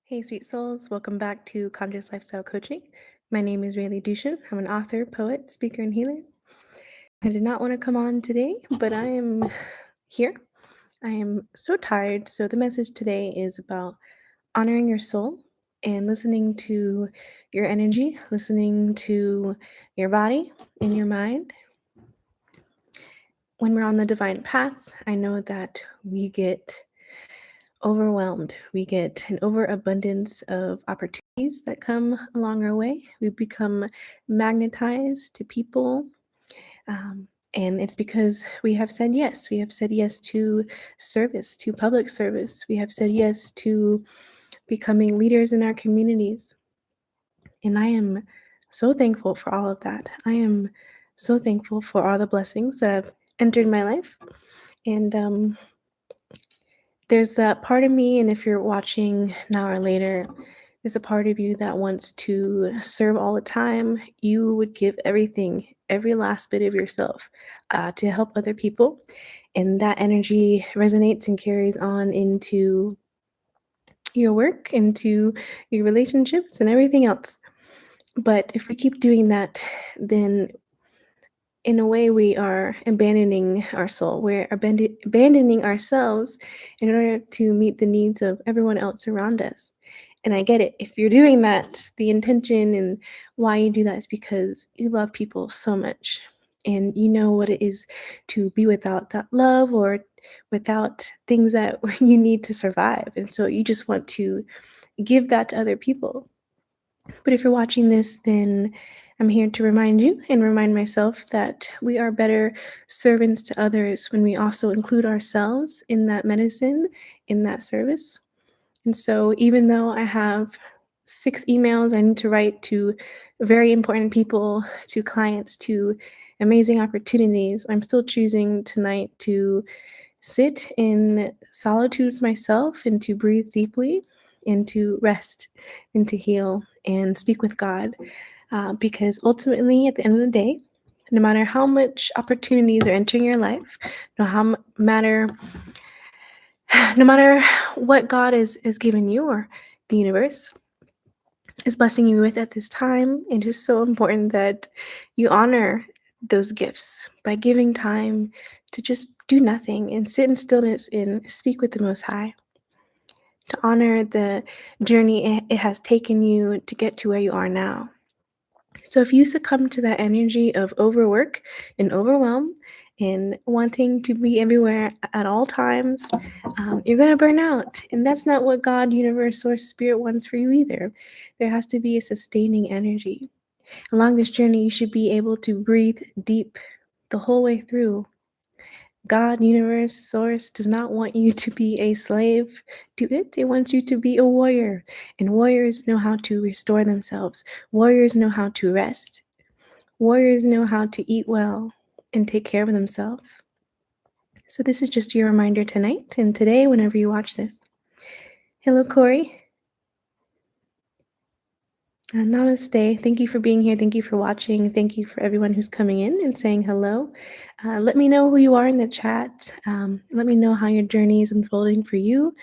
Hey, sweet souls. Welcome back to Conscious Lifestyle Coaching. My name is Raileigh Duschen. I'm an author, poet, speaker, and healer. I did not want to come on today, but I am here. I am so tired. So, the message today is about honoring your soul and listening to your energy, listening to your body and your mind. When we're on the divine path, I know that we get overwhelmed. We get an overabundance of opportunities that come along our way. We become magnetized to people. And it's because we have said yes. We have said yes to service, to public service. We have said yes to becoming leaders in our communities. And I am so thankful for all of that. I am so thankful for all the blessings that have entered my life. And there's that part of me, and if you're watching now or later, there's a part of you that wants to serve all the time. You would give everything, every last bit of yourself to help other people. And that energy resonates and carries on into your work, into your relationships, and everything else. But if we keep doing that, then in a way, we are abandoning our soul. We're abandoning ourselves in order to meet the needs of everyone else around us. And I get it. If you're doing that, the intention and why you do that is because you love people so much. And you know what it is to be without that love or without things that you need to survive. And so you just want to give that to other people. But if you're watching this, then I'm here to remind you and remind myself that we are better servants to others when we also include ourselves in that medicine, in that service. And so, even though I have 6 emails I need to write to very important people, to clients, to amazing opportunities, I'm still choosing tonight to sit in solitude with myself and to breathe deeply and to rest and to heal and speak with God. Because ultimately, at the end of the day, no matter how much opportunities are entering your life, matter no matter what God is giving you or the universe is blessing you with at this time, it is so important that you honor those gifts by giving time to just do nothing and sit in stillness and speak with the Most High, to honor the journey it has taken you to get to where you are now. So if you succumb to that energy of overwork and overwhelm and wanting to be everywhere at all times, you're going to burn out. And that's not what God, universe, or spirit wants for you either. There has to be a sustaining energy. Along this journey, you should be able to breathe deep the whole way through. God, universe, source does not want you to be a slave to it. It wants you to be a warrior. And warriors know how to restore themselves. Warriors know how to rest. Warriors know how to eat well and take care of themselves. So this is just your reminder tonight and today whenever you watch this. Hello, Corey. Namaste. Thank you for being here. Thank you for watching. Thank you for everyone who's coming in and saying hello. Let me know who you are in the chat. Let me know how your journey is unfolding for you.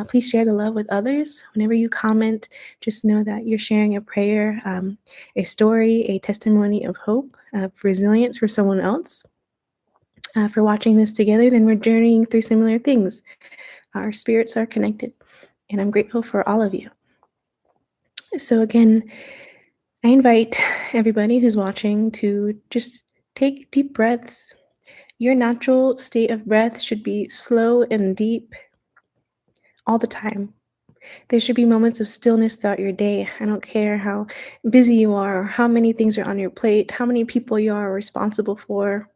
Please share the love with others. Whenever you comment, just know that you're sharing a prayer, a story, a testimony of hope, of resilience for someone else. For watching this together, then we're journeying through similar things. Our spirits are connected, and I'm grateful for all of you. So again, I invite everybody who's watching to just take deep breaths. Your natural state of breath should be slow and deep all the time. There should be moments of stillness throughout your day. I don't care how busy you are, or how many things are on your plate, how many people you are responsible for,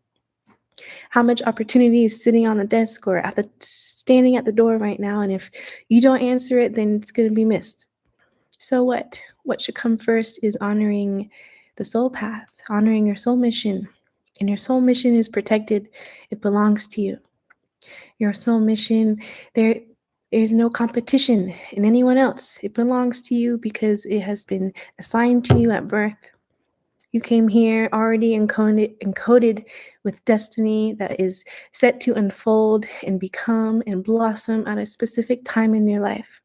how much opportunity is sitting on the desk or standing at the door right now. And if you don't answer it, then it's going to be missed. So what? What should come first is honoring the soul path, honoring your soul mission. And your soul mission is protected. It belongs to you. Your soul mission, there's no competition in anyone else. It belongs to you because it has been assigned to you at birth. You came here already encoded with destiny that is set to unfold and become and blossom at a specific time in your life.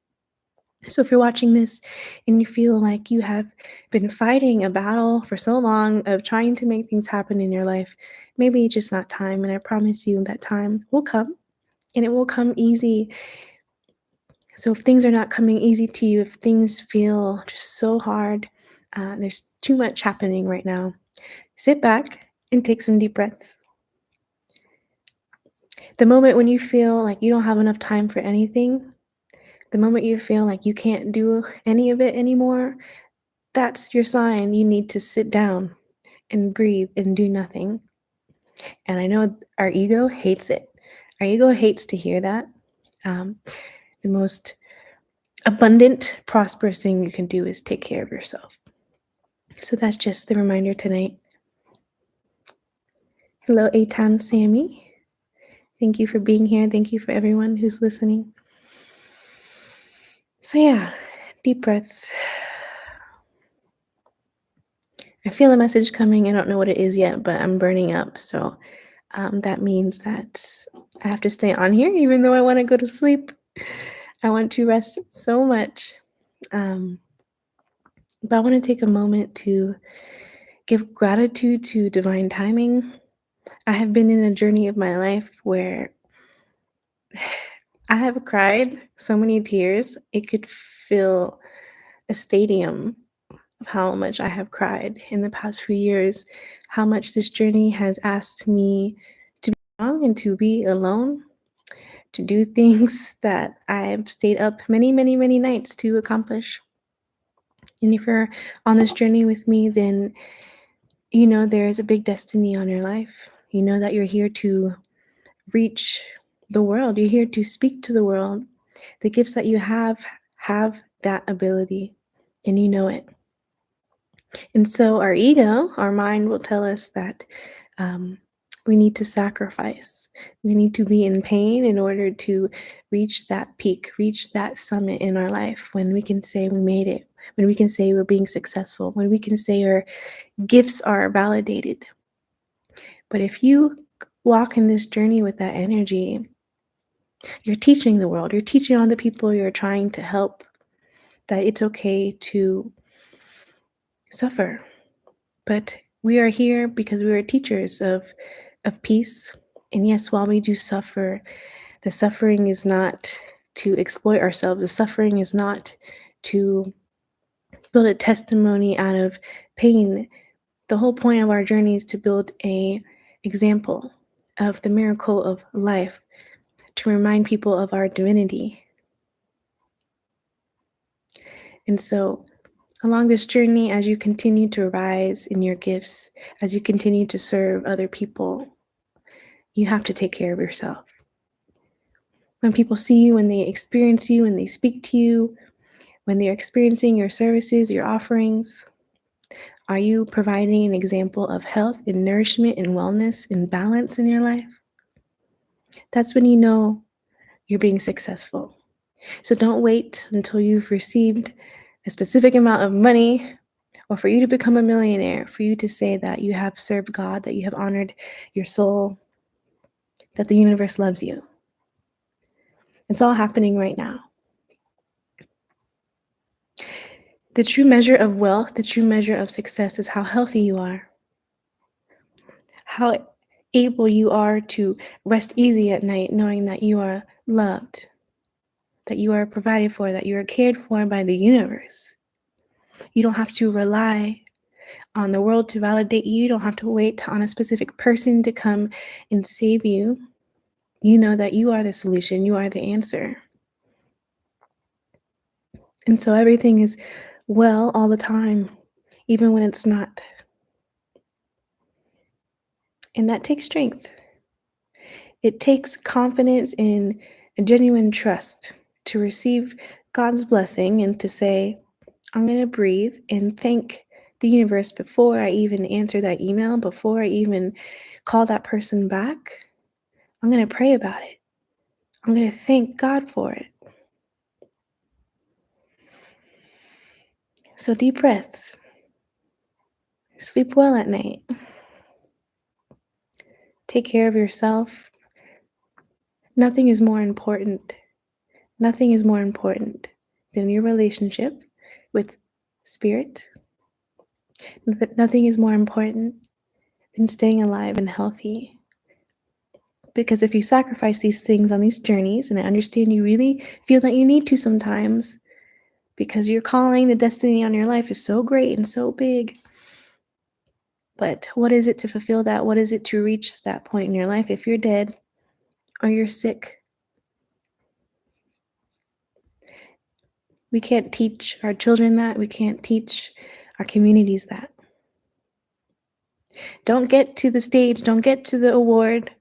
So if you're watching this and you feel like you have been fighting a battle for so long of trying to make things happen in your life, maybe it's just not time. And I promise you that time will come, and it will come easy. So if things are not coming easy to you, if things feel just so hard, there's too much happening right now, sit back and take some deep breaths. The moment when you feel like you don't have enough time for anything, the moment you feel like you can't do any of it anymore, that's your sign you need to sit down and breathe and do nothing. And I know our ego hates it. Our ego hates to hear that. Um, the most abundant, prosperous thing you can do is take care of yourself. So that's just the reminder tonight. Hello, A-Town Sammy. Thank you for being here. Thank you for everyone who's listening. So yeah, deep breaths. I feel a message coming. I don't know what it is yet, but I'm burning up. So that means that I have to stay on here even though I want to go to sleep. I want to rest so much. But I want to take a moment to give gratitude to divine timing. I have been in a journey of my life where I have cried so many tears. It could fill a stadium of how much I have cried in the past few years, how much this journey has asked me to be strong and to be alone, to do things that I've stayed up many, many, many nights to accomplish. And if you're on this journey with me, then you know there is a big destiny on your life. You know that you're here to reach the world. You're here to speak to the world. The gifts that you have that ability, and you know it. And so our ego, our mind will tell us that we need to sacrifice. We need to be in pain in order to reach that peak, reach that summit in our life when we can say we made it, when we can say we're being successful, when we can say our gifts are validated. But if you walk in this journey with that energy, you're teaching the world, you're teaching all the people you're trying to help that it's okay to suffer. But we are here because we are teachers of peace. And yes, while we do suffer, the suffering is not to exploit ourselves. The suffering is not to build a testimony out of pain. The whole point of our journey is to build a example of the miracle of life, to remind people of our divinity. And so along this journey, as you continue to rise in your gifts, as you continue to serve other people, you have to take care of yourself. When people see you, when they experience you, when they speak to you, when they're experiencing your services, your offerings, are you providing an example of health and nourishment and wellness and balance in your life? That's when you know you're being successful. So don't wait until you've received a specific amount of money or for you to become a millionaire, for you to say that you have served God, that you have honored your soul, that the universe loves you. It's all happening right now. The true measure of wealth, the true measure of success is how healthy you are, how able you are to rest easy at night knowing that you are loved, that you are provided for, that you are cared for by the universe. You don't have to rely on the world to validate you. You don't have to wait on a specific person to come and save you. You know that you are the solution, you are the answer. And so everything is well all the time, even when it's not. And that takes strength. It takes confidence and a genuine trust to receive God's blessing and to say, I'm going to breathe and thank the universe before I even answer that email, before I even call that person back. I'm going to pray about it. I'm going to thank God for it. So deep breaths. Sleep well at night. Take care of yourself. Nothing is more important. Nothing is more important than your relationship with spirit. Nothing is more important than staying alive and healthy. Because if you sacrifice these things on these journeys, and I understand you really feel that you need to sometimes, because your calling, the destiny on your life is so great and so big. But what is it to fulfill that? What is it to reach that point in your life if you're dead or you're sick? We can't teach our children that. We can't teach our communities that. Don't get to the stage. Don't get to the award.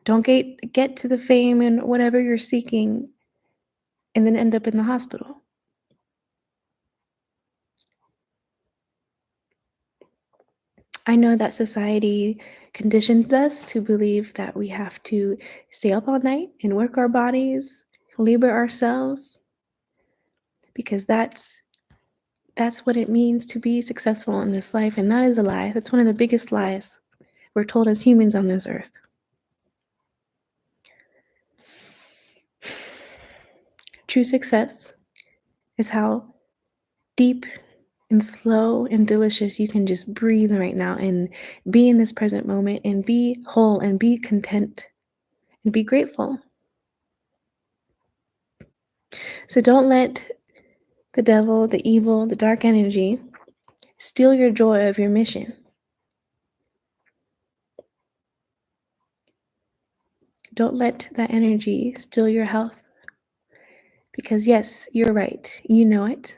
Don't get to the fame and whatever you're seeking and then end up in the hospital. I know that society conditions us to believe that we have to stay up all night and work our bodies, labor ourselves, because that's what it means to be successful in this life, and that is a lie. That's one of the biggest lies we're told as humans on this earth. True success is how deep and slow and delicious you can just breathe right now and be in this present moment and be whole and be content and be grateful. So don't let the devil, the evil, the dark energy steal your joy of your mission. Don't let that energy steal your health. Because yes, you're right. You know it.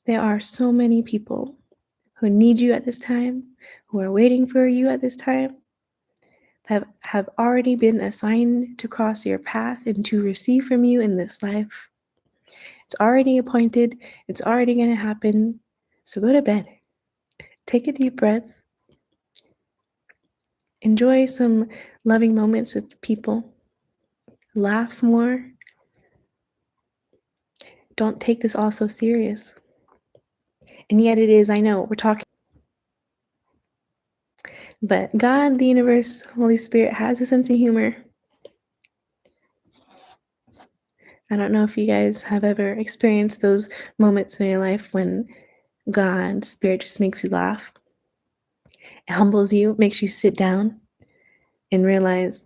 There are so many people who need you at this time, who are waiting for you at this time, have already been assigned to cross your path and to receive from you in this life. It's already appointed. It's already going to happen. So go to bed. Take a deep breath. Enjoy some loving moments with people. Laugh more. Don't take this all so serious. And yet it is, I know, we're talking. But God, the universe, Holy Spirit has a sense of humor. I don't know if you guys have ever experienced those moments in your life when God, Spirit just makes you laugh. It humbles you, makes you sit down and realize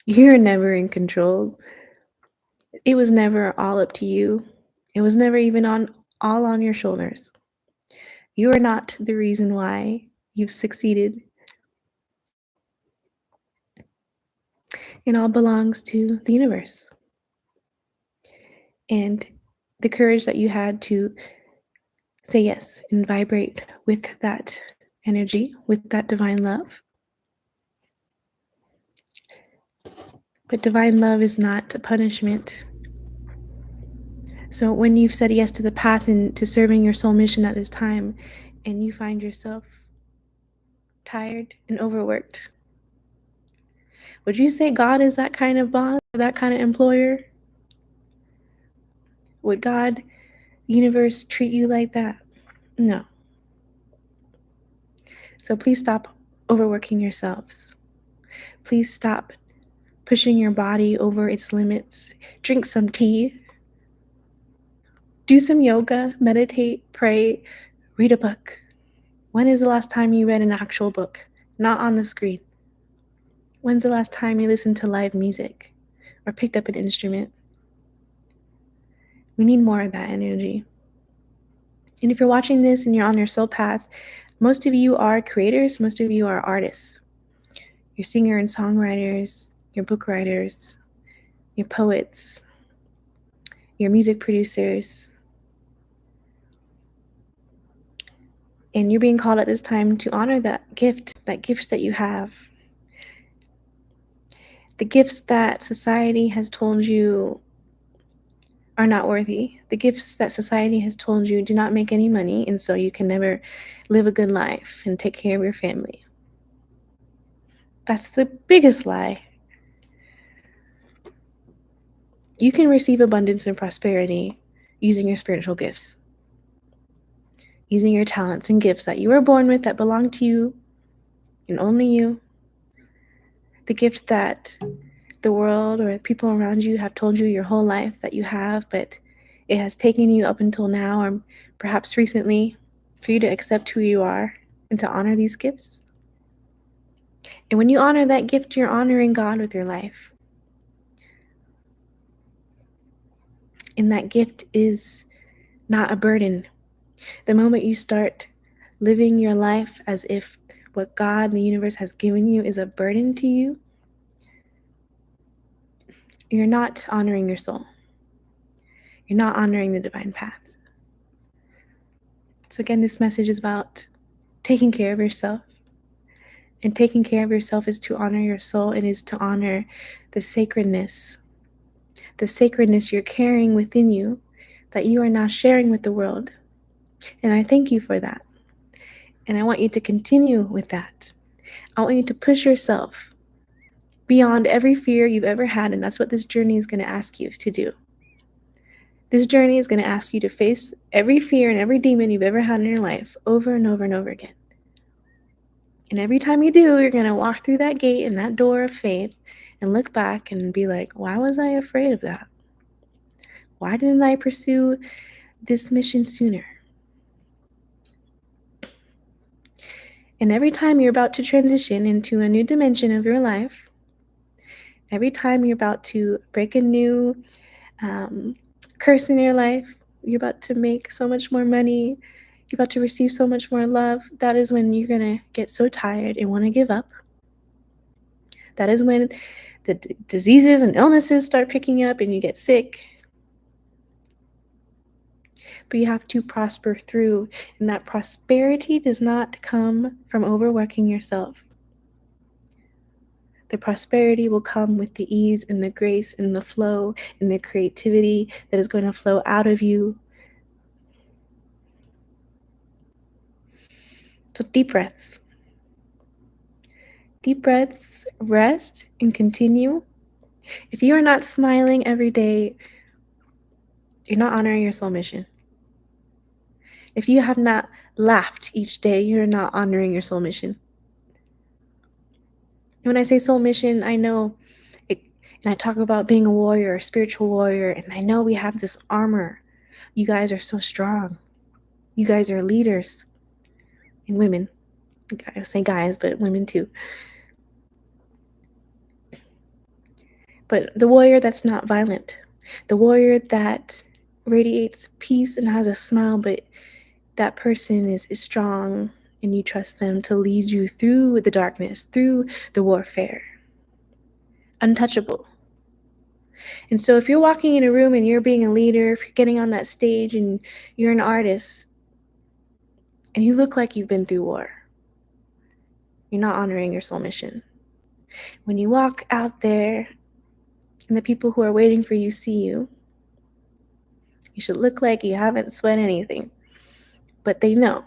you're never in control. It was never all up to you. It was never even all on your shoulders. You are not the reason why you've succeeded. It all belongs to the universe. And the courage that you had to say yes and vibrate with that energy, with that divine love. But divine love is not a punishment. So when you've said yes to the path and to serving your soul mission at this time, and you find yourself tired and overworked, would you say God is that kind of boss, that kind of employer? Would God, universe, treat you like that? No. So please stop overworking yourselves. Please stop pushing your body over its limits. Drink some tea. Do some yoga, meditate, pray, read a book. When is the last time you read an actual book? Not on the screen. When's the last time you listened to live music or picked up an instrument? We need more of that energy. And if you're watching this and you're on your soul path, most of you are creators, most of you are artists. You're singer and songwriters, you're book writers, you're poets, you're music producers. And you're being called at this time to honor that gift that you have. The gifts that society has told you are not worthy. The gifts that society has told you do not make any money, and so you can never live a good life and take care of your family. That's the biggest lie. You can receive abundance and prosperity using your spiritual gifts, using your talents and gifts that you were born with that belong to you and only you. The gift that the world or people around you have told you your whole life that you have, but it has taken you up until now, or perhaps recently, for you to accept who you are and to honor these gifts. And when you honor that gift, you're honoring God with your life. And that gift is not a burden. The moment you start living your life as if what God and the universe has given you is a burden to you, you're not honoring your soul. You're not honoring the divine path. So again, this message is about taking care of yourself. And taking care of yourself is to honor your soul. It is to honor the sacredness you're carrying within you that you are now sharing with the world. And I thank you for that. And I want you to continue with that. I want you to push yourself beyond every fear you've ever had. And that's what this journey is going to ask you to do. This journey is going to ask you to face every fear and every demon you've ever had in your life over and over and over again. And every time you do, you're going to walk through that gate and that door of faith and look back and be like, why was I afraid of that? Why didn't I pursue this mission sooner? And every time you're about to transition into a new dimension of your life, every time you're about to break a new curse in your life, you're about to make so much more money, you're about to receive so much more love, that is when you're going to get so tired and want to give up. That is when the diseases and illnesses start picking up and you get sick. But you have to prosper through, and that prosperity does not come from overworking yourself. The prosperity will come with the ease and the grace and the flow and the creativity that is going to flow out of you. So deep breaths. Deep breaths, rest, and continue. If you are not smiling every day, you're not honoring your soul mission. If you have not laughed each day, you're not honoring your soul mission. When I say soul mission, I know it, and I talk about being a warrior, a spiritual warrior, and I know we have this armor. You guys are so strong. You guys are leaders. And women. I say guys, but women too. But the warrior that's not violent. The warrior that radiates peace and has a smile, but that person is strong and you trust them to lead you through the darkness, through the warfare. Untouchable. And so if you're walking in a room and you're being a leader, if you're getting on that stage and you're an artist and you look like you've been through war, you're not honoring your soul mission. When you walk out there and the people who are waiting for you see you, you should look like you haven't sweat anything. But they know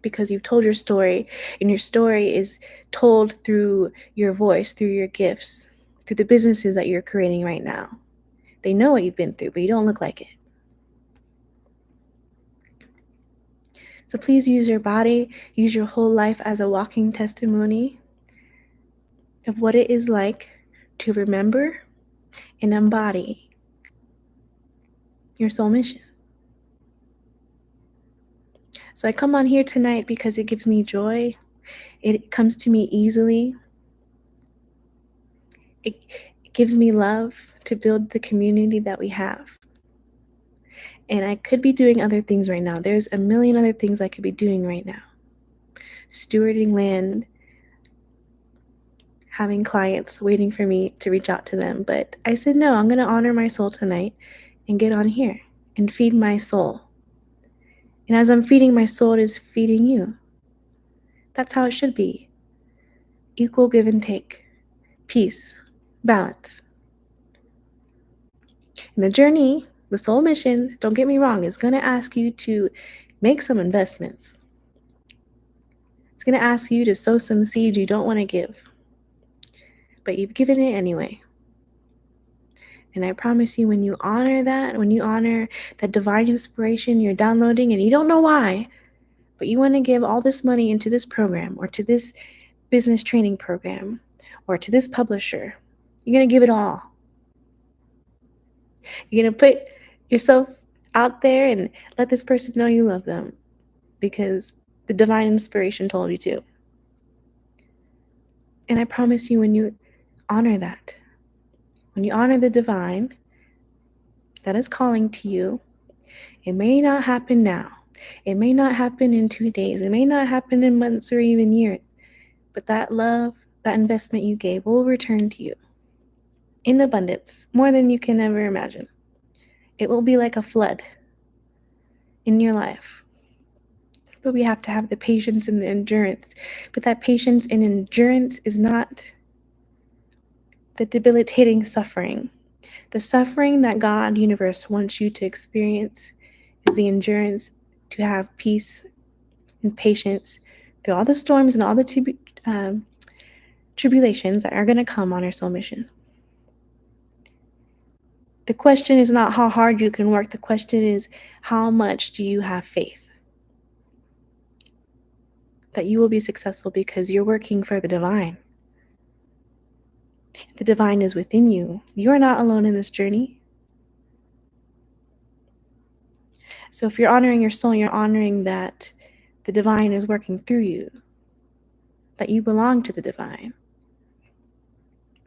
because you've told your story, and your story is told through your voice, through your gifts, through the businesses that you're creating right now. They know what you've been through, but you don't look like it. So please use your body, use your whole life as a walking testimony of what it is like to remember and embody your soul mission. So I come on here tonight because it gives me joy. It comes to me easily. It gives me love to build the community that we have. And I could be doing other things right now. There's a million other things I could be doing right now. Stewarding land, having clients waiting for me to reach out to them. But I said, no, I'm going to honor my soul tonight and get on here and feed my soul. And as I'm feeding my soul, it is feeding you. That's how it should be. Equal give and take. Peace. Balance. And the journey, the soul mission, don't get me wrong, is going to ask you to make some investments. It's going to ask you to sow some seeds you don't want to give. But you've given it anyway. And I promise you, when you honor that, when you honor that divine inspiration you're downloading and you don't know why, but you want to give all this money into this program or to this business training program or to this publisher, you're going to give it all. You're going to put yourself out there and let this person know you love them because the divine inspiration told you to. And I promise you, when you honor that, when you honor the divine that is calling to you, it may not happen now. It may not happen in 2 days. It may not happen in months or even years. But that love, that investment you gave will return to you in abundance, more than you can ever imagine. It will be like a flood in your life. But we have to have the patience and the endurance. But that patience and endurance is not the debilitating suffering. The suffering that God, universe, wants you to experience is the endurance to have peace and patience through all the storms and all the tribulations that are going to come on our soul mission. The question is not how hard you can work. The question is, how much do you have faith that you will be successful because you're working for the divine? The divine is within you. You are not alone in this journey. So if you're honoring your soul, you're honoring that the divine is working through you, that you belong to the divine,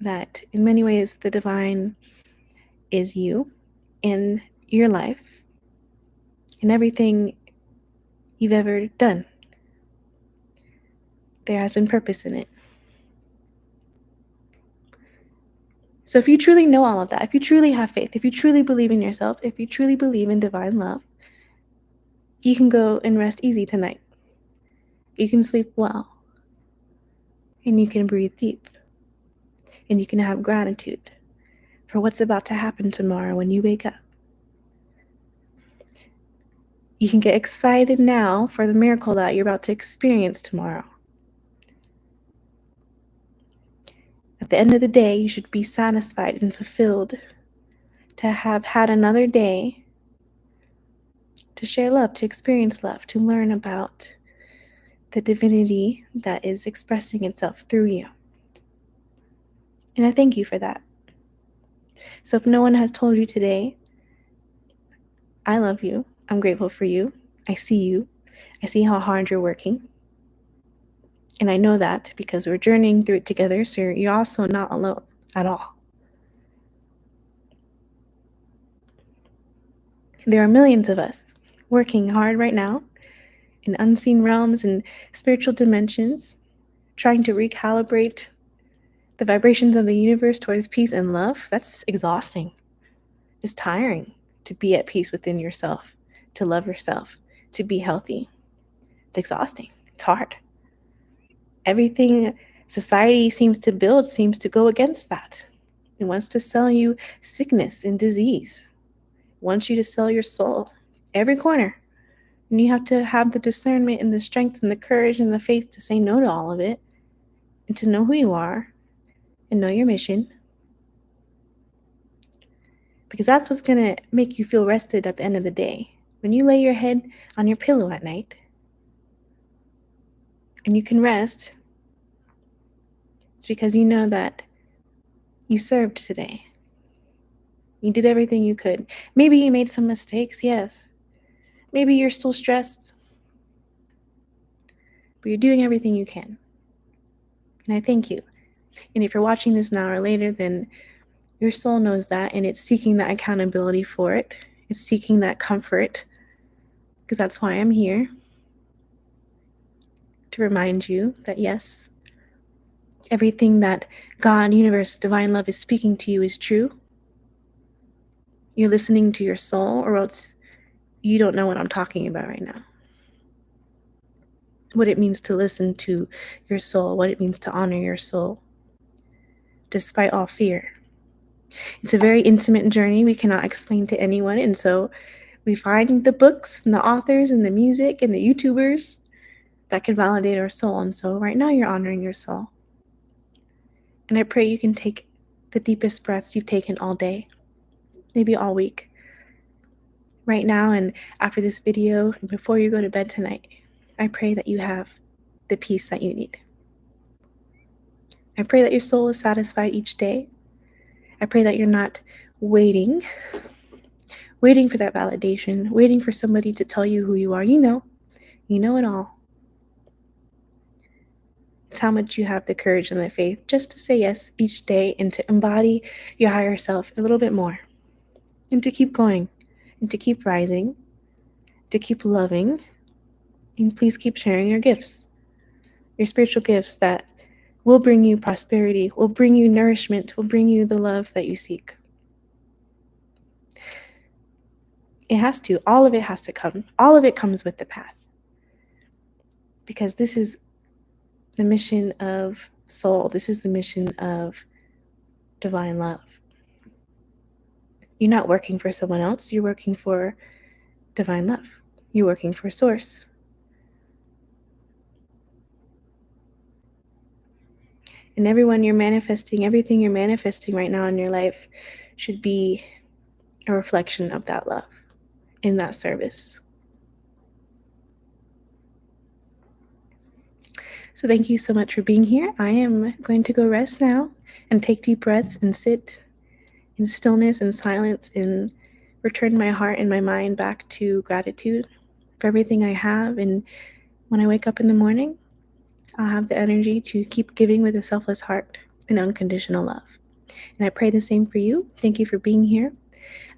that in many ways the divine is you in your life and everything you've ever done. There has been purpose in it. So if you truly know all of that, if you truly have faith, if you truly believe in yourself, if you truly believe in divine love, you can go and rest easy tonight. You can sleep well. And you can breathe deep. And you can have gratitude for what's about to happen tomorrow when you wake up. You can get excited now for the miracle that you're about to experience tomorrow. At the end of the day, you should be satisfied and fulfilled to have had another day to share love, to experience love, to learn about the divinity that is expressing itself through you. And I thank you for that. So if no one has told you today, I love you. I'm grateful for you. I see you. I see how hard you're working. And I know that because we're journeying through it together, so you're also not alone at all. There are millions of us working hard right now in unseen realms and spiritual dimensions, trying to recalibrate the vibrations of the universe towards peace and love. That's exhausting. It's tiring to be at peace within yourself, to love yourself, to be healthy. It's exhausting. It's hard. Everything society seems to build seems to go against that. It wants to sell you sickness and disease. It wants you to sell your soul every corner. And you have to have the discernment and the strength and the courage and the faith to say no to all of it and to know who you are and know your mission. Because that's what's going to make you feel rested at the end of the day. When you lay your head on your pillow at night and you can rest, it's because you know that you served today. You did everything you could. Maybe you made some mistakes, yes. Maybe you're still stressed, but you're doing everything you can. And I thank you. And if you're watching this now or later, then your soul knows that, and it's seeking that accountability for it. It's seeking that comfort, because that's why I'm here, to remind you that yes, everything that God, universe, divine love is speaking to you is true. You're listening to your soul, or else you don't know what I'm talking about right now. What it means to listen to your soul, what it means to honor your soul, despite all fear. It's a very intimate journey we cannot explain to anyone, and so we find the books and the authors and the music and the YouTubers that can validate our soul. And so right now you're honoring your soul. And I pray you can take the deepest breaths you've taken all day, maybe all week. Right now and after this video and before you go to bed tonight, I pray that you have the peace that you need. I pray that your soul is satisfied each day. I pray that you're not waiting waiting for that validation, waiting for somebody to tell you who you are. You know it all. It's how much you have the courage and the faith just to say yes each day and to embody your higher self a little bit more, and to keep going, and to keep rising, to keep loving, and please keep sharing your gifts, your spiritual gifts that will bring you prosperity, will bring you nourishment, will bring you the love that you seek. It has to. All of it has to come. All of it comes with the path. Because this is the mission of soul. This is the mission of divine love. You're not working for someone else. You're working for divine love. You're working for source. And everything you're manifesting right now in your life should be a reflection of that love in that service. So thank you so much for being here. I am going to go rest now and take deep breaths and sit in stillness and silence and return my heart and my mind back to gratitude for everything I have. And when I wake up in the morning, I'll have the energy to keep giving with a selfless heart and unconditional love. And I pray the same for you. Thank you for being here.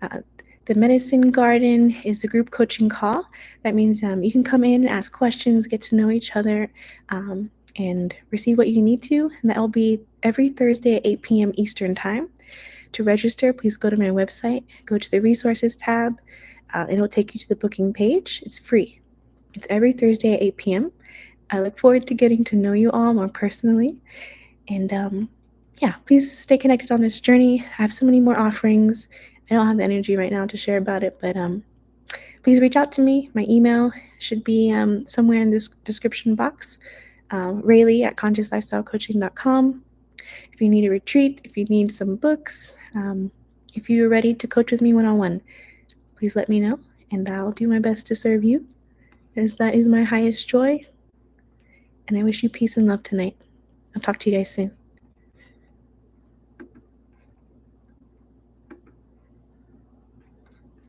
The medicine garden is the group coaching call. That means you can come in and ask questions, get to know each other, and receive what you need to. And that will be every Thursday at 8 p.m. Eastern Time. To register, please go to my website, go to the resources tab, and it will take you to the booking page. It's free. It's every Thursday at 8 p.m. I look forward to getting to know you all more personally. And please stay connected on this journey. I have so many more offerings. I don't have the energy right now to share about it, but please reach out to me. My email should be somewhere in this description box. Raileigh at consciouslifestylecoaching.com. If you need a retreat, if you need some books, if you're ready to coach with me one-on-one, please let me know, and I'll do my best to serve you, as that is my highest joy. And I wish you peace and love tonight. I'll talk to you guys soon.